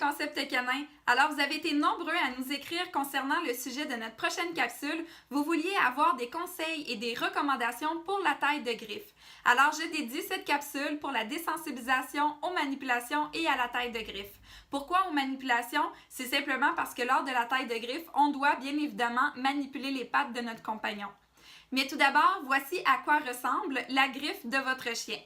concept canin. Alors, vous avez été nombreux à nous écrire concernant le sujet de notre prochaine capsule. Vous vouliez avoir des conseils et des recommandations pour la taille de griffe. Alors, je dédie cette capsule pour la désensibilisation aux manipulations et à la taille de griffe. Pourquoi aux manipulations? C'est simplement parce que lors de la taille de griffe, on doit bien évidemment manipuler les pattes de notre compagnon. Mais tout d'abord, voici à quoi ressemble la griffe de votre chien.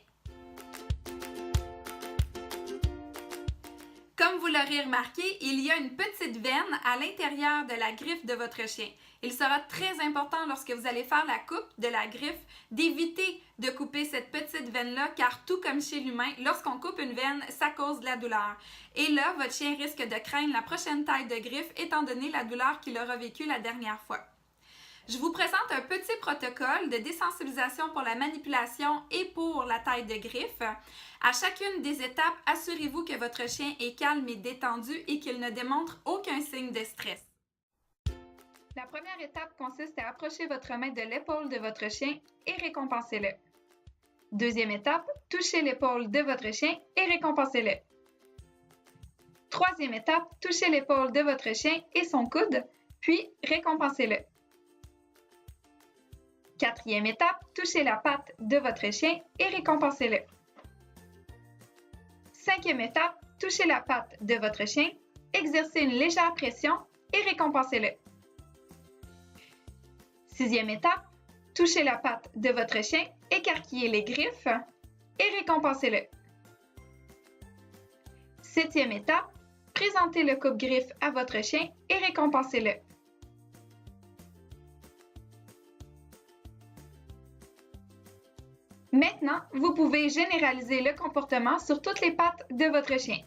Comme vous l'aurez remarqué, il y a une petite veine à l'intérieur de la griffe de votre chien. Il sera très important lorsque vous allez faire la coupe de la griffe d'éviter de couper cette petite veine-là car tout comme chez l'humain, lorsqu'on coupe une veine, ça cause de la douleur. Et là, votre chien risque de craindre la prochaine taille de griffe étant donné la douleur qu'il aura vécue la dernière fois. Je vous présente un petit protocole de désensibilisation pour la manipulation et pour la taille de griffe. À chacune des étapes, assurez-vous que votre chien est calme et détendu et qu'il ne démontre aucun signe de stress. La première étape consiste à approcher votre main de l'épaule de votre chien et récompensez-le. Deuxième étape, touchez l'épaule de votre chien et récompensez-le. Troisième étape, touchez l'épaule de votre chien et son coude, puis récompensez-le. Quatrième étape, touchez la patte de votre chien et récompensez-le. Cinquième étape, touchez la patte de votre chien, exercez une légère pression et récompensez-le. Sixième étape, touchez la patte de votre chien, écarquillez les griffes et récompensez-le. Septième étape, présentez le coupe-griffe à votre chien et récompensez-le. Maintenant, vous pouvez généraliser le comportement sur toutes les pattes de votre chien.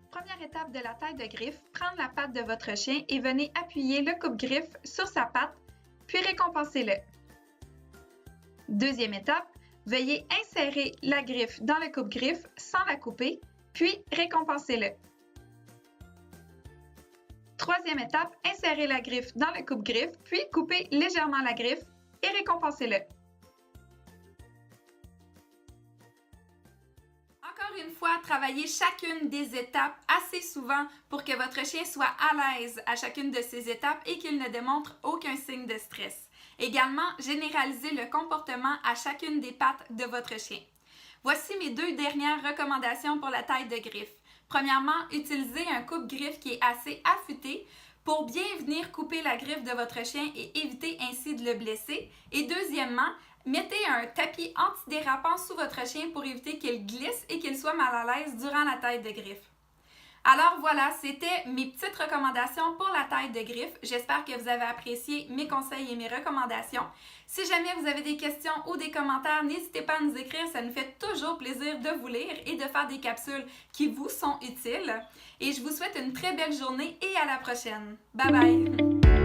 Première étape de la taille de griffe, prendre la patte de votre chien et venez appuyer le coupe-griffe sur sa patte, puis récompensez-le. Deuxième étape, veuillez insérer la griffe dans le coupe-griffe sans la couper, puis récompensez-le. Troisième étape, insérez la griffe dans le coupe-griffe, puis coupez légèrement la griffe et récompensez-le. Encore une fois, travaillez chacune des étapes assez souvent pour que votre chien soit à l'aise à chacune de ces étapes et qu'il ne démontre aucun signe de stress. Également, généralisez le comportement à chacune des pattes de votre chien. Voici mes deux dernières recommandations pour la taille de griffe. Premièrement, utilisez un coupe-griffe qui est assez affûté pour bien venir couper la griffe de votre chien et éviter ainsi de le blesser. Et deuxièmement, mettez un tapis antidérapant sous votre chien pour éviter qu'il glisse et qu'il soit mal à l'aise durant la taille de griffe. Alors voilà, c'était mes petites recommandations pour la taille de griffe. J'espère que vous avez apprécié mes conseils et mes recommandations. Si jamais vous avez des questions ou des commentaires, n'hésitez pas à nous écrire. Ça nous fait toujours plaisir de vous lire et de faire des capsules qui vous sont utiles. Et je vous souhaite une très belle journée et à la prochaine. Bye bye!